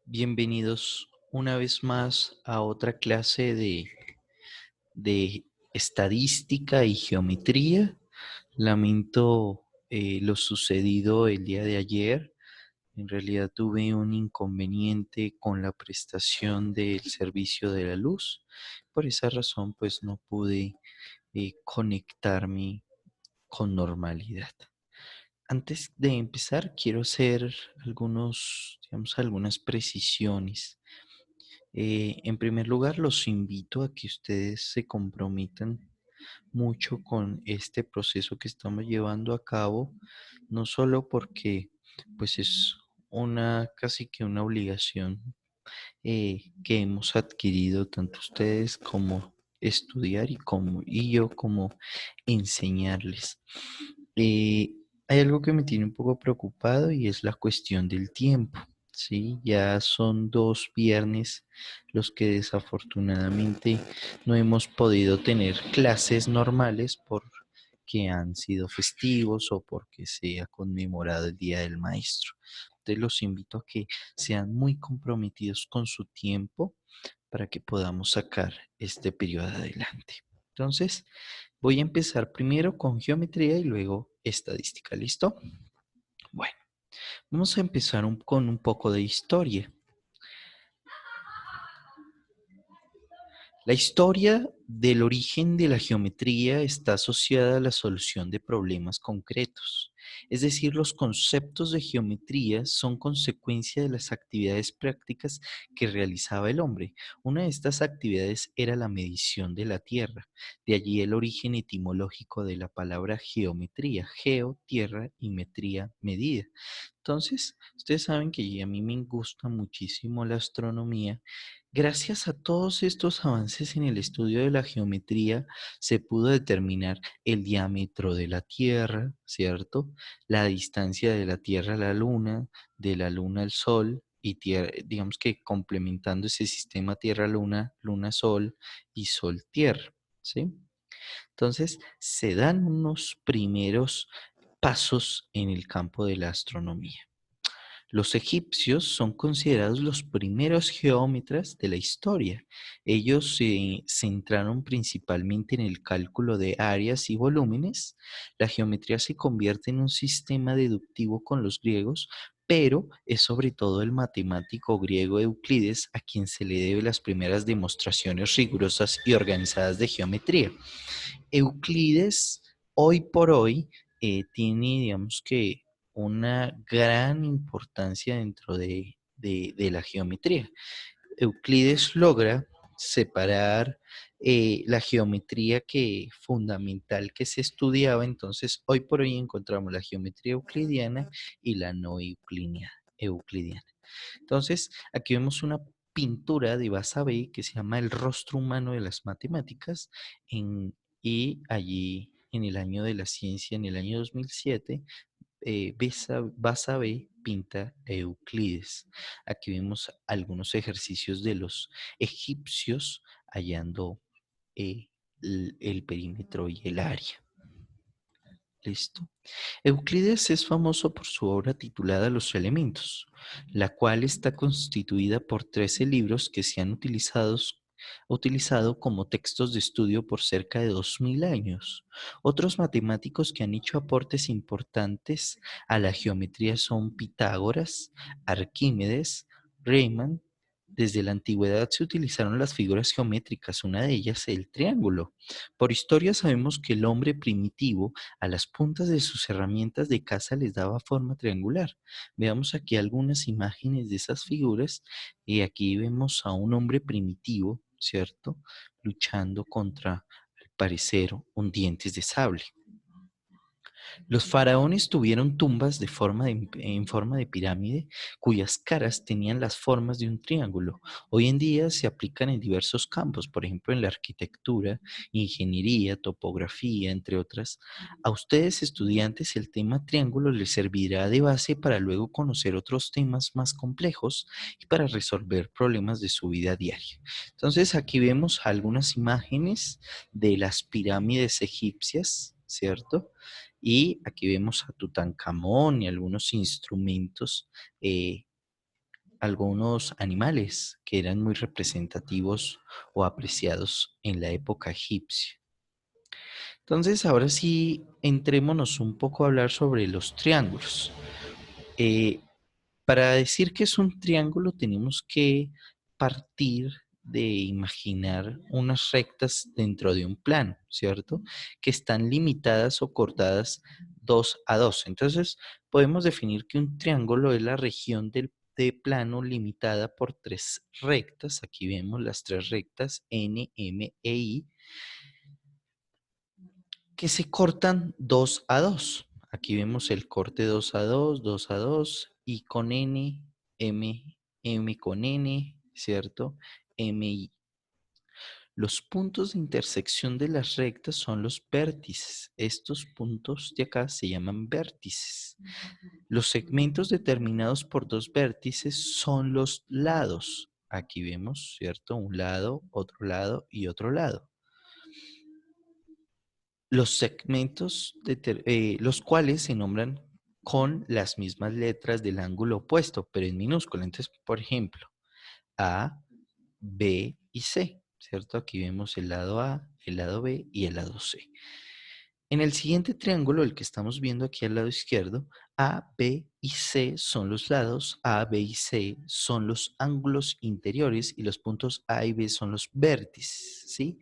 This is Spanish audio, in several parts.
Bienvenidos una vez más a otra clase de estadística y geometría. Lamento lo sucedido el día de ayer. En realidad tuve un inconveniente con la prestación del servicio de la luz. Por esa razón, pues no pude conectarme con normalidad. Antes de empezar, quiero hacer algunas precisiones. En primer lugar, los invito a que ustedes se comprometan mucho con este proceso que estamos llevando a cabo, no solo porque pues es una casi que una obligación que hemos adquirido tanto ustedes como estudiar y yo como enseñarles. Eh, Hay algo que me tiene un poco preocupado y es la cuestión del tiempo. Sí, ya son 2 viernes los que desafortunadamente no hemos podido tener clases normales porque han sido festivos o porque se ha conmemorado el Día del Maestro. Entonces los invito a que sean muy comprometidos con su tiempo para que podamos sacar este periodo adelante. Entonces, voy a empezar primero con geometría y luego estadística. ¿Listo? Bueno, vamos a empezar con un poco de historia. La historia del origen de la geometría está asociada a la solución de problemas concretos. Es decir, los conceptos de geometría son consecuencia de las actividades prácticas que realizaba el hombre. Una de estas actividades era la medición de la tierra. De allí el origen etimológico de la palabra geometría. Geo, tierra, y metría, medida. Entonces, ustedes saben que a mí me gusta muchísimo la astronomía. Gracias a todos estos avances en el estudio de la geometría, se pudo determinar el diámetro de la Tierra, ¿cierto? La distancia de la Tierra a la Luna, de la Luna al Sol, y digamos que complementando ese sistema Tierra-Luna, Luna-Sol y Sol-Tierra, ¿sí? Entonces, se dan unos primeros pasos en el campo de la astronomía. Los egipcios son considerados los primeros geómetras de la historia. Ellos se centraron principalmente en el cálculo de áreas y volúmenes. La geometría se convierte en un sistema deductivo con los griegos, pero es sobre todo el matemático griego Euclides a quien se le debe las primeras demostraciones rigurosas y organizadas de geometría. Euclides, hoy por hoy, tiene, digamos que, una gran importancia dentro de la geometría. Euclides logra separar la geometría fundamental que se estudiaba. Entonces, hoy por hoy encontramos la geometría euclidiana y la no euclidiana. Entonces, aquí vemos una pintura de Basabe que se llama El rostro humano de las matemáticas y allí en el año de la ciencia, en el año 2007, Basabe pinta a Euclides. Aquí vemos algunos ejercicios de los egipcios hallando el perímetro y el área. ¿Listo? Euclides es famoso por su obra titulada Los Elementos, la cual está constituida por 13 libros que se han utilizado como textos de estudio por cerca de 2000 años. Otros matemáticos que han hecho aportes importantes a la geometría son Pitágoras, Arquímedes, Riemann. Desde la antigüedad se utilizaron las figuras geométricas, una de ellas el triángulo. Por historia sabemos que el hombre primitivo a las puntas de sus herramientas de caza les daba forma triangular. Veamos aquí algunas imágenes de esas figuras y aquí vemos a un hombre primitivo, ¿cierto? Luchando contra, al parecer, un dientes de sable. Los faraones tuvieron tumbas en forma de pirámide cuyas caras tenían las formas de un triángulo. Hoy en día se aplican en diversos campos, por ejemplo en la arquitectura, ingeniería, topografía, entre otras. A ustedes estudiantes el tema triángulo les servirá de base para luego conocer otros temas más complejos y para resolver problemas de su vida diaria. Entonces aquí vemos algunas imágenes de las pirámides egipcias, ¿cierto? Y aquí vemos a Tutankamón y algunos instrumentos eh, algunos animales que eran muy representativos o apreciados en la época egipcia. Entonces, ahora sí, entrémonos un poco a hablar sobre los triángulos. Eh, para decir que es un triángulo tenemos que partir de imaginar unas rectas dentro de un plano, ¿cierto? Que están limitadas o cortadas 2 a 2. Entonces, podemos definir que un triángulo es la región de plano limitada por tres rectas. Aquí vemos las tres rectas N, M e I que se cortan 2 a 2. Aquí vemos el corte 2 a 2, 2 a 2, y con N, M, M con N, ¿cierto? M, I. Los puntos de intersección de las rectas son los vértices. Estos puntos de acá se llaman vértices. Los segmentos determinados por dos vértices son los lados. Aquí vemos, ¿cierto? Un lado, otro lado y otro lado. Los segmentos, los cuales se nombran con las mismas letras del ángulo opuesto, pero en minúscula. Entonces, por ejemplo, A, B y C, ¿cierto? Aquí vemos el lado A, el lado B y el lado C. En el siguiente triángulo, el que estamos viendo aquí al lado izquierdo, A, B y C son los lados, A, B y C son los ángulos interiores y los puntos A y B son los vértices, ¿sí?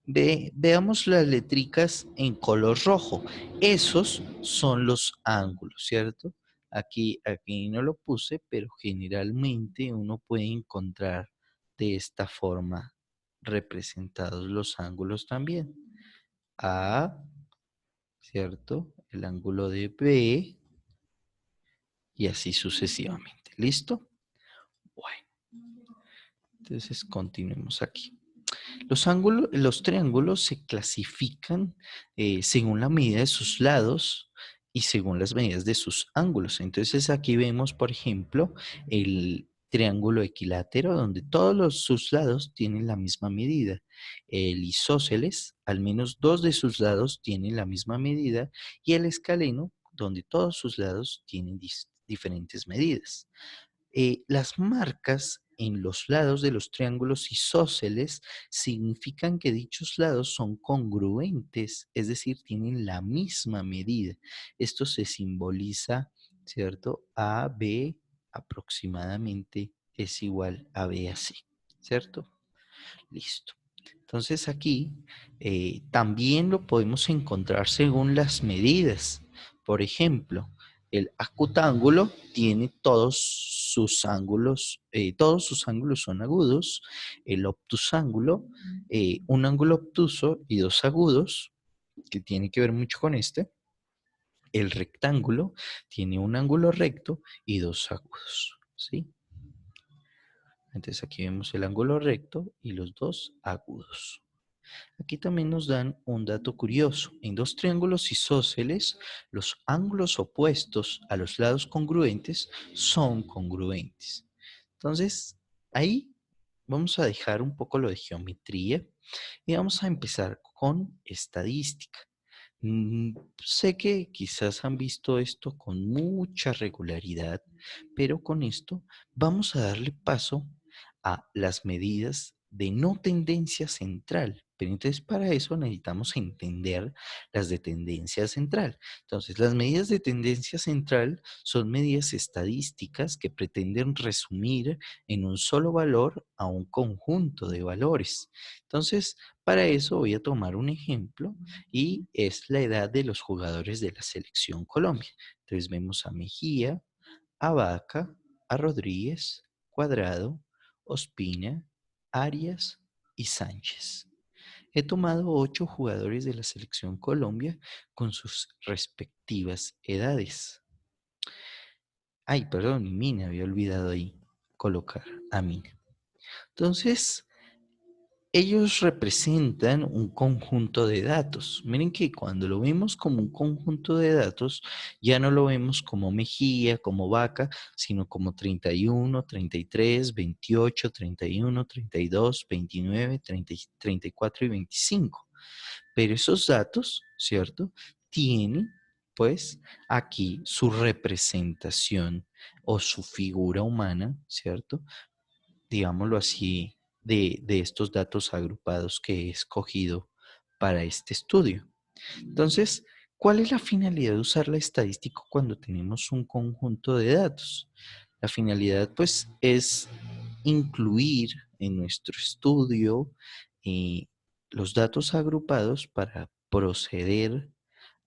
Veamos las letricas en color rojo. Esos son los ángulos, ¿cierto? Aquí no lo puse, pero generalmente uno puede encontrar de esta forma representados los ángulos también. A, ¿cierto? El ángulo de B y así sucesivamente. ¿Listo? Bueno, entonces continuemos aquí. Los triángulos se clasifican según la medida de sus lados y según las medidas de sus ángulos. Entonces aquí vemos, por ejemplo, el triángulo equilátero donde todos sus lados tienen la misma medida. El isósceles, al menos dos de sus lados tienen la misma medida, y el escaleno, donde todos sus lados tienen diferentes medidas. Las marcas en los lados de los triángulos isósceles significan que dichos lados son congruentes, es decir, tienen la misma medida. Esto se simboliza, ¿cierto? A, B aproximadamente es igual a B a C, ¿cierto? Listo. Entonces aquí también lo podemos encontrar según las medidas. Por ejemplo, el acutángulo tiene todos sus ángulos son agudos. El obtusángulo, un ángulo obtuso y dos agudos, que tiene que ver mucho con este. El rectángulo tiene un ángulo recto y dos agudos, ¿sí? Entonces aquí vemos el ángulo recto y los dos agudos. Aquí también nos dan un dato curioso. En dos triángulos isósceles, los ángulos opuestos a los lados congruentes son congruentes. Entonces, ahí vamos a dejar un poco lo de geometría y vamos a empezar con estadística. Sé que quizás han visto esto con mucha regularidad, pero con esto vamos a darle paso a las medidas de no tendencia central. Pero entonces para eso necesitamos entender las de tendencia central. Entonces, las medidas de tendencia central son medidas estadísticas que pretenden resumir en un solo valor a un conjunto de valores. Entonces, para eso voy a tomar un ejemplo y es la edad de los jugadores de la selección Colombia. Entonces vemos a Mejía, a Vaca, a Rodríguez, Cuadrado, Ospina, Arias y Sánchez. He tomado 8 jugadores de la selección Colombia con sus respectivas edades. Ay, perdón, y Mina, había olvidado ahí colocar a Mina. Entonces, ellos representan un conjunto de datos. Miren que cuando lo vemos como un conjunto de datos, ya no lo vemos como Mejía, como Vaca, sino como 31, 33, 28, 31, 32, 29, 30, 34 y 25. Pero esos datos, ¿cierto? Tienen, pues, aquí su representación o su figura humana, ¿cierto? Digámoslo así, de estos datos agrupados que he escogido para este estudio. Entonces, ¿cuál es la finalidad de usar la estadística cuando tenemos un conjunto de datos? La finalidad, pues, es incluir en nuestro estudio eh, los datos agrupados para proceder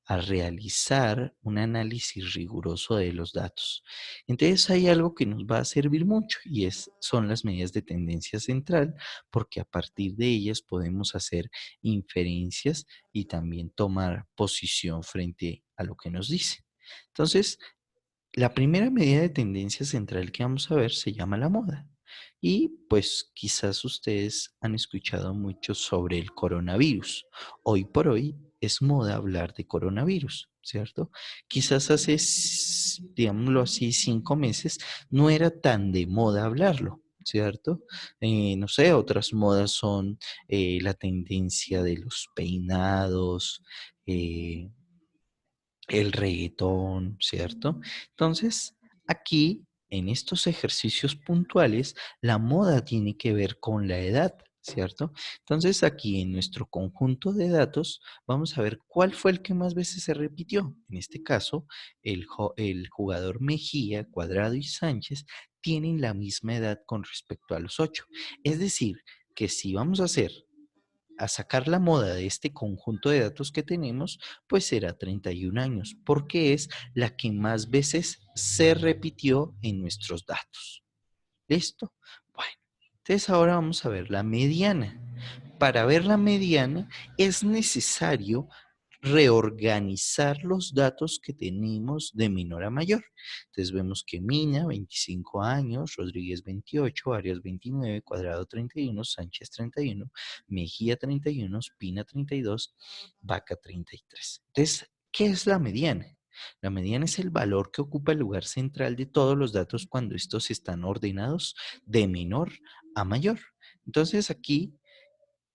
a realizar un análisis riguroso de los datos. Entonces hay algo que nos va a servir mucho y son las medidas de tendencia central, porque a partir de ellas podemos hacer inferencias y también tomar posición frente a lo que nos dice. Entonces, la primera medida de tendencia central que vamos a ver se llama la moda. Y pues quizás ustedes han escuchado mucho sobre el coronavirus. Hoy por hoy es moda hablar de coronavirus, ¿cierto? Quizás hace, digámoslo así, 5 meses no era tan de moda hablarlo. ¿Cierto? No sé, otras modas son la tendencia de los peinados, eh, el reggaetón, ¿cierto? Entonces, aquí, en estos ejercicios puntuales, la moda tiene que ver con la edad, ¿cierto? Entonces, aquí en nuestro conjunto de datos, vamos a ver cuál fue el que más veces se repitió. En este caso, el jugador Mejía, Cuadrado y Sánchez tienen la misma edad con respecto a los 8. Es decir, que si vamos a sacar la moda de este conjunto de datos que tenemos, pues será 31 años, porque es la que más veces se repitió en nuestros datos. ¿Listo? Bueno, entonces ahora vamos a ver la mediana. Para ver la mediana es necesario reorganizar los datos que tenemos de menor a mayor. Entonces vemos que Mina, 25 años, Rodríguez 28, Arias 29, Cuadrado 31, Sánchez 31, Mejía 31, Pina 32, Vaca 33. Entonces, ¿qué es la mediana? La mediana es el valor que ocupa el lugar central de todos los datos cuando estos están ordenados de menor a mayor. Entonces aquí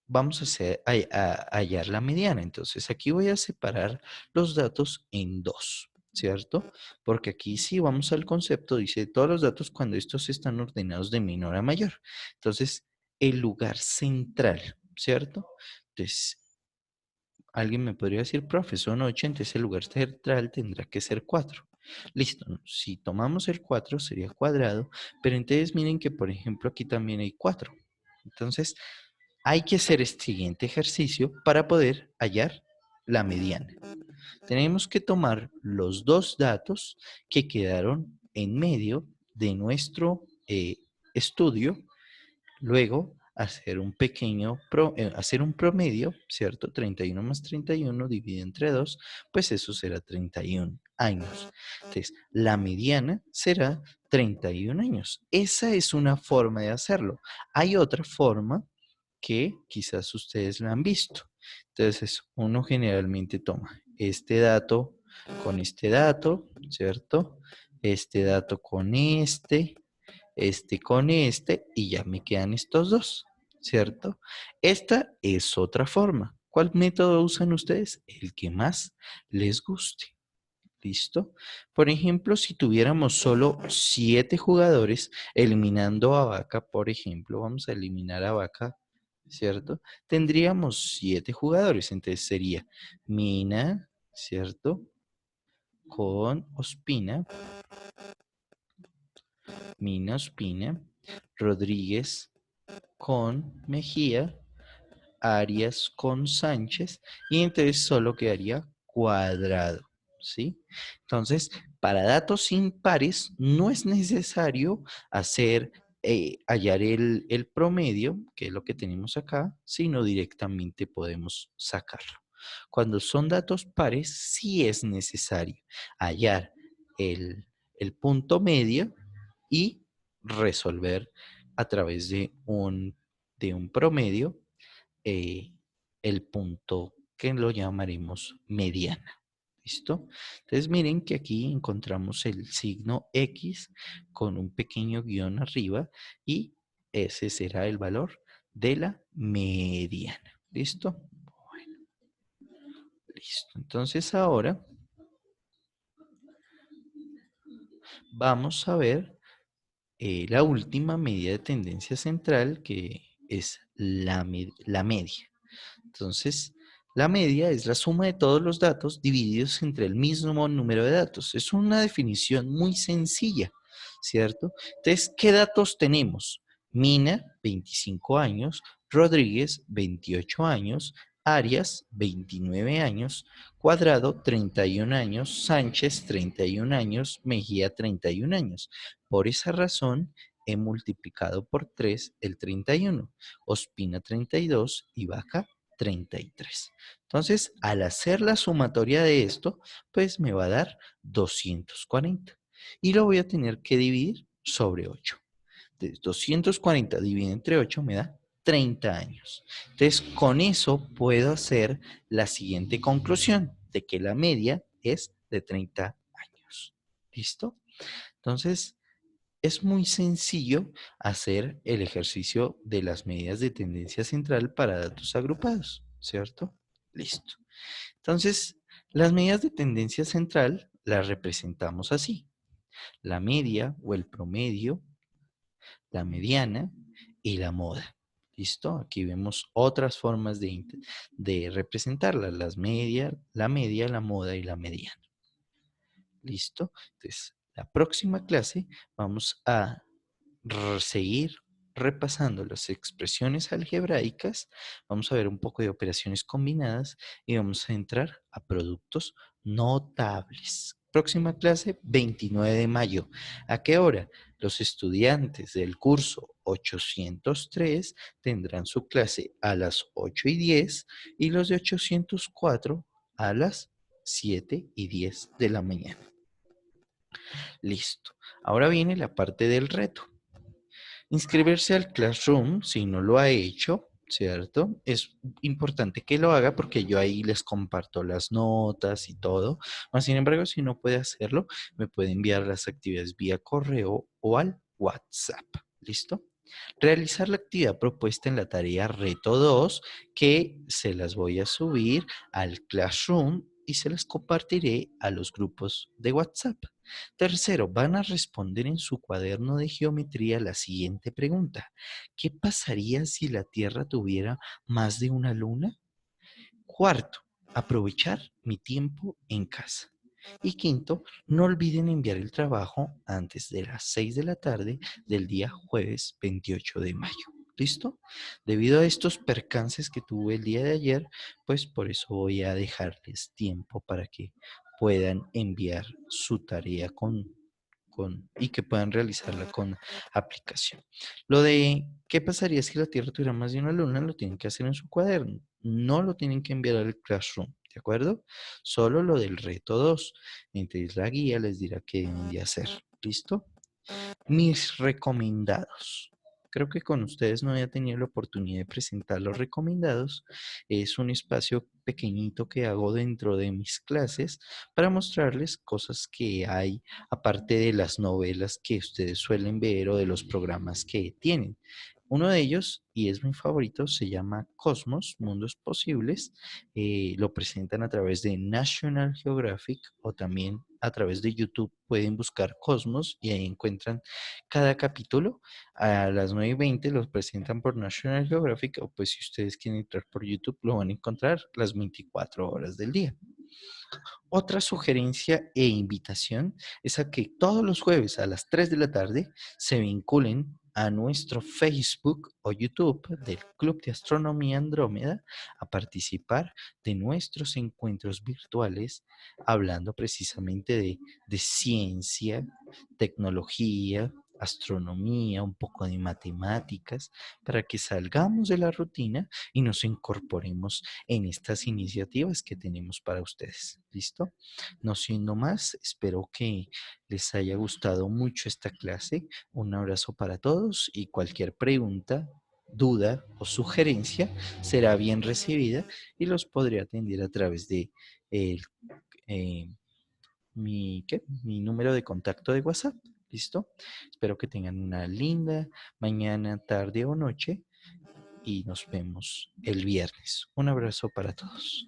vamos a hallar la mediana. Entonces aquí voy a separar los datos en dos, ¿cierto? Porque aquí si vamos al concepto, dice todos los datos cuando estos están ordenados de menor a mayor. Entonces, el lugar central, ¿cierto? Entonces, alguien me podría decir, profe, son 8, entonces el lugar central tendrá que ser 4. Listo, ¿no? Si tomamos el 4 sería cuadrado, pero entonces miren que, por ejemplo, aquí también hay 4. Entonces, hay que hacer este siguiente ejercicio para poder hallar la mediana. Tenemos que tomar los dos datos que quedaron en medio de nuestro estudio, luego hacer un promedio, ¿cierto? 31 más 31 dividido entre 2, pues eso será 31 años. Entonces, la mediana será 31 años. Esa es una forma de hacerlo. Hay otra forma que quizás ustedes la han visto. Entonces, uno generalmente toma este dato, ¿cierto? Este dato con este con este, y ya me quedan estos dos, ¿cierto? Esta es otra forma. ¿Cuál método usan ustedes? El que más les guste. ¿Listo? Por ejemplo, si tuviéramos solo 7 jugadores, eliminando a Vaca, por ejemplo, vamos a eliminar a Vaca, ¿cierto? Tendríamos 7 jugadores, entonces sería Mina, ¿cierto? Con Ospina, Mina Ospina, Rodríguez con Mejía, Arias con Sánchez, y entonces solo quedaría Cuadrado, ¿sí? Entonces, para datos impares no es necesario hallar el promedio, que es lo que tenemos acá, sino directamente podemos sacarlo. Cuando son datos pares, sí es necesario hallar el punto medio y resolver a través de un promedio eh, el punto que lo llamaremos mediana. ¿Listo? Entonces miren que aquí encontramos el signo X con un pequeño guión arriba y ese será el valor de la mediana. ¿Listo? Bueno, listo. Entonces ahora vamos a ver la última medida de tendencia central, que es la media. Entonces, la media es la suma de todos los datos divididos entre el mismo número de datos. Es una definición muy sencilla, ¿cierto? Entonces, ¿qué datos tenemos? Mina, 25 años, Rodríguez, 28 años, Arias, 29 años, Cuadrado, 31 años, Sánchez, 31 años, Mejía, 31 años. Por esa razón, he multiplicado por 3 el 31, Ospina 32 y Vaca 33. Entonces, al hacer la sumatoria de esto, pues me va a dar 240. Y lo voy a tener que dividir sobre 8. Entonces, 240 dividido entre 8 me da 30 años. Entonces, con eso puedo hacer la siguiente conclusión, de que la media es de 30 años. ¿Listo? Entonces, es muy sencillo hacer el ejercicio de las medidas de tendencia central para datos agrupados, ¿cierto? Listo. Entonces, las medidas de tendencia central las representamos así. La media o el promedio, la mediana y la moda. ¿Listo? Aquí vemos otras formas de representarlas. La media, la moda y la mediana. ¿Listo? Entonces, la próxima clase vamos a seguir repasando las expresiones algebraicas, vamos a ver un poco de operaciones combinadas y vamos a entrar a productos notables. Próxima clase, 29 de mayo. ¿A qué hora? Los estudiantes del curso 803 tendrán su clase a las 8:10 y los de 804 a las 7:10 de la mañana. Listo. Ahora viene la parte del reto. Inscribirse al Classroom, si no lo ha hecho, ¿cierto? Es importante que lo haga porque yo ahí les comparto las notas y todo. Mas, sin embargo, si no puede hacerlo, me puede enviar las actividades vía correo o al WhatsApp. ¿Listo? Realizar la actividad propuesta en la tarea Reto 2, que se las voy a subir al Classroom y se las compartiré a los grupos de WhatsApp. Tercero, van a responder en su cuaderno de geometría la siguiente pregunta. ¿Qué pasaría si la Tierra tuviera más de una luna? Cuarto, aprovechar mi tiempo en casa. Y quinto, no olviden enviar el trabajo antes de las 6 de la tarde del día jueves 28 de mayo. ¿Listo? Debido a estos percances que tuve el día de ayer, pues por eso voy a dejarles tiempo para que puedan enviar su tarea y que puedan realizarla con aplicación. Lo de qué pasaría si la Tierra tuviera más de una luna, lo tienen que hacer en su cuaderno. No lo tienen que enviar al Classroom, ¿de acuerdo? Solo lo del reto 2. Entonces la guía les dirá qué deben de hacer. ¿Listo? Mis recomendados. Creo que con ustedes no había tenido la oportunidad de presentar los recomendados. Es un espacio pequeñito que hago dentro de mis clases para mostrarles cosas que hay aparte de las novelas que ustedes suelen ver o de los programas que tienen. Uno de ellos, y es mi favorito, se llama Cosmos, Mundos Posibles. Lo presentan a través de National Geographic o también a través de YouTube. Pueden buscar Cosmos y ahí encuentran cada capítulo. A las 9:20 los presentan por National Geographic, o pues si ustedes quieren entrar por YouTube lo van a encontrar las 24 horas del día. Otra sugerencia e invitación es a que todos los jueves a las 3 de la tarde se vinculen a nuestro Facebook o YouTube del Club de Astronomía Andrómeda a participar de nuestros encuentros virtuales hablando precisamente de ciencia, tecnología, astronomía, un poco de matemáticas, para que salgamos de la rutina y nos incorporemos en estas iniciativas que tenemos para ustedes. ¿Listo? No siendo más, espero que les haya gustado mucho esta clase. Un abrazo para todos y cualquier pregunta, duda o sugerencia será bien recibida y los podré atender a través de el, eh, mi número de contacto de WhatsApp. ¿Listo? Espero que tengan una linda mañana, tarde o noche y nos vemos el viernes. Un abrazo para todos.